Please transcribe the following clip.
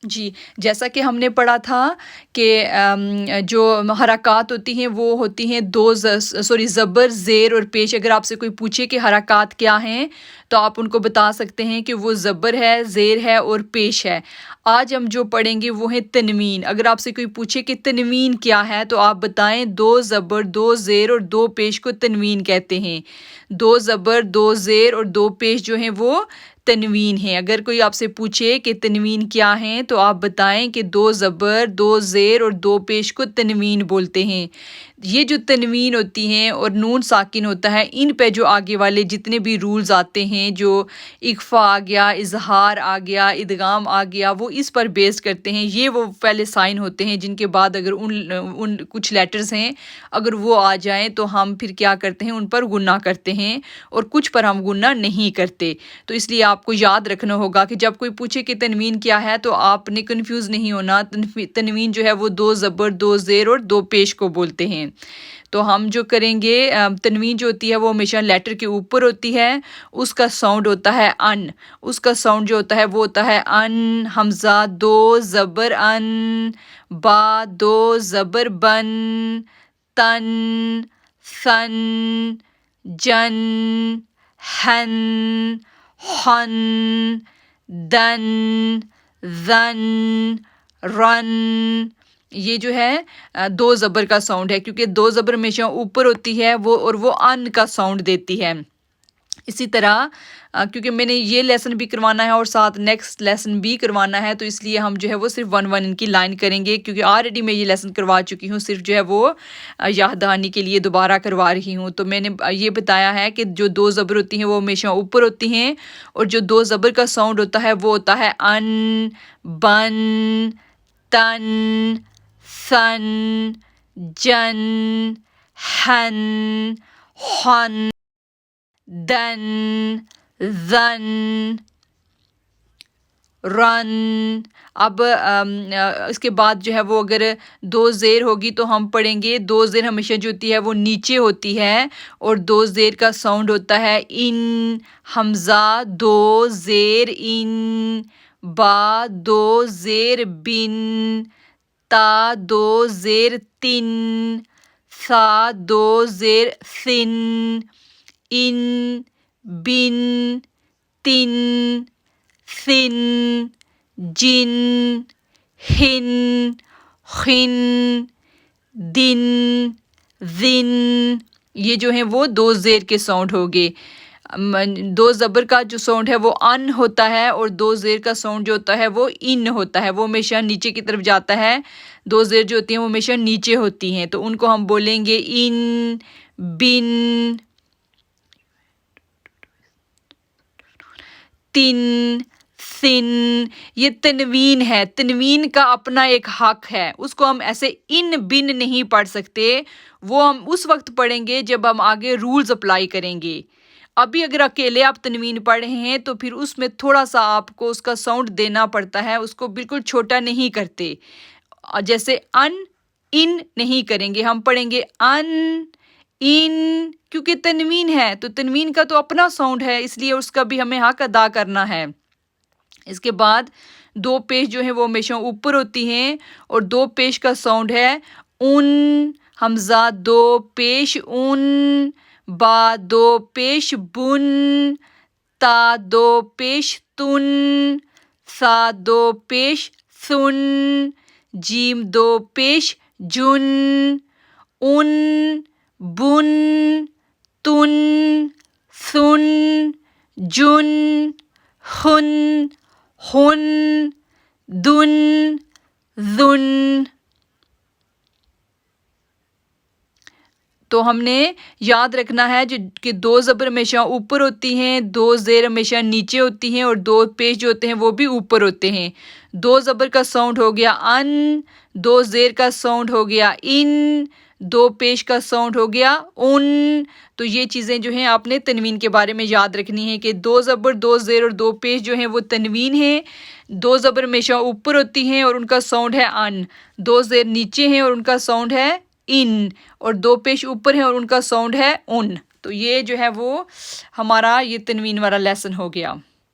جی، جیسا کہ ہم نے پڑھا تھا کہ جو حرکات ہوتی ہیں وہ ہوتی ہیں زبر، زیر اور پیش۔ اگر آپ سے کوئی پوچھے کہ حرکات کیا ہیں تو آپ ان کو بتا سکتے ہیں کہ وہ زبر ہے، زیر ہے اور پیش ہے۔ آج ہم جو پڑھیں گے وہ ہے تنوین۔ اگر آپ سے کوئی پوچھے کہ تنوین کیا ہے تو آپ بتائیں 2 زبر، 2 زیر اور 2 پیش کو تنوین کہتے ہیں۔ 2 زبر، 2 زیر اور 2 پیش جو ہیں وہ تنوین ہیں۔ اگر کوئی آپ سے پوچھے کہ تنوین کیا ہیں تو آپ بتائیں کہ 2 زبر، 2 زیر اور 2 پیش کو تنوین بولتے ہیں۔ یہ جو تنوین ہوتی ہیں اور نون ساکن ہوتا ہے، ان پہ جو آگے والے جتنے بھی رولز آتے ہیں، جو اخفا آ گیا، اظہار آ گیا، ادغام آ گیا، وہ اس پر بیس کرتے ہیں۔ یہ وہ پہلے سائن ہوتے ہیں جن کے بعد اگر ان کچھ لیٹرز ہیں اگر وہ آ جائیں تو ہم پھر کیا کرتے ہیں، ان پر گننا کرتے ہیں، اور کچھ پر ہم گننا نہیں کرتے۔ تو اس لیے آپ کو یاد رکھنا ہوگا کہ جب کوئی پوچھے کہ تنوین کیا ہے تو آپ نے کنفیوز نہیں ہونا۔ تنوین جو ہے وہ 2 زبر، 2 زیر اور 2 پیش کو بولتے ہیں۔ تو ہم جو کریں گے، تنوین جو ہوتی ہے وہ ہمیشہ لیٹر کے اوپر ہوتی ہے، اس کا ساؤنڈ ہوتا ہے ان۔ اس کا ساؤنڈ جو ہوتا ہے وہ ہوتا ہے ان، حمزہ 2 زبر ان، با 2 زبر بن، تن، ثن، جن، ہن، ہن، دن، ذن، رن۔ یہ جو ہے 2 زبر کا ساؤنڈ ہے، کیونکہ 2 زبر ہمیشہ اوپر ہوتی ہے اور وہ ان کا ساؤنڈ دیتی ہے۔ اسی طرح کیونکہ میں نے یہ لیسن بھی کروانا ہے اور ساتھ نیکسٹ لیسن بھی کروانا ہے، تو اس لیے ہم جو ہے وہ صرف 1 ان کی لائن کریں گے، کیونکہ آلریڈی میں یہ لیسن کروا چکی ہوں، صرف جو ہے وہ یاد دہانی کے لیے دوبارہ کروا رہی ہوں۔ تو میں نے یہ بتایا ہے کہ جو 2 زبر ہوتی ہیں وہ ہمیشہ اوپر ہوتی ہیں، اور جو 2 زبر کا ساؤنڈ ہوتا ہے وہ ہوتا ہے ان، بن، تن، ثن، جن، ہن، ہن، دن، ذن، رن۔ اب اس کے بعد جو ہے وہ اگر 2 زیر ہوگی تو ہم پڑھیں گے 2 زیر ہمیشہ جو ہوتی ہے وہ نیچے ہوتی ہے، اور 2 زیر کا ساؤنڈ ہوتا ہے ان، حمزہ 2 زیر ان، با 2 زیر بن، تا 2 زیر تن، ثا 2 زیر ثن، ان، بن، تن، ثن، جن، ہن، خن، دن، ذن۔ یہ جو ہیں وہ 2 زیر کے ساؤنڈ ہو گئے۔ 2 زبر کا جو ساؤنڈ ہے وہ ان ہوتا ہے، اور 2 زیر کا ساؤنڈ جو ہوتا ہے وہ ان ہوتا ہے، وہ ہمیشہ نیچے کی طرف جاتا ہے۔ 2 زیر جو ہوتی ہیں وہ ہمیشہ نیچے ہوتی ہیں، تو ان کو ہم بولیں گے ان، بن، تن، ثن۔ یہ تنوین ہے، تنوین کا اپنا ایک حق ہے، اس کو ہم ایسے ان بن نہیں پڑھ سکتے، وہ ہم اس وقت پڑھیں گے جب ہم آگے رولز اپلائی کریں گے۔ ابھی اگر اکیلے آپ تنوین پڑھ رہے ہیں تو پھر اس میں تھوڑا سا آپ کو اس کا ساؤنڈ دینا پڑتا ہے، اس کو بالکل چھوٹا نہیں کرتے، جیسے ان نہیں کریں گے، ہم پڑھیں گے ان، کیونکہ تنوین ہے تو تنوین کا تو اپنا ساؤنڈ ہے، اس لیے اس کا بھی ہمیں حق ادا کرنا ہے۔ اس کے بعد 2 پیش جو ہیں وہ ہمیشہ اوپر ہوتی ہیں، اور 2 پیش کا ساؤنڈ ہے ان، حمزہ 2 پیش ان، با 2 پیش بن، تا 2 پیش تن، ثا 2 پیش ثن، جیم 2 پیش جن، ان، بن، تن، ثن، جن، خن، ہن، دن، ذن۔ تو ہم نے یاد رکھنا ہے کہ 2 زبر ہمیشہ اوپر ہوتی ہیں، 2 زیر ہمیشہ نیچے ہوتی ہیں، اور 2 پیش جو ہوتے ہیں وہ بھی اوپر ہوتے ہیں۔ 2 زبر کا ساؤنڈ ہو گیا ان، 2 زیر کا ساؤنڈ ہو گیا ان، 2 پیش کا ساؤنڈ ہو گیا ان۔ تو یہ چیزیں جو ہیں آپ نے تنوین کے بارے میں یاد رکھنی ہے کہ 2 زبر، 2 زیر اور 2 پیش جو ہیں وہ تنوین ہیں۔ 2 زبر ہمیشہ اوپر ہوتی ہیں اور ان کا ساؤنڈ ہے ان، 2 زیر نیچے ہیں اور ان کا ساؤنڈ ہے ان، اور 2 پیش اوپر ہیں اور ان کا ساؤنڈ ہے ان۔ تو یہ جو ہے وہ ہمارا یہ تنوین والا لیسن ہو گیا۔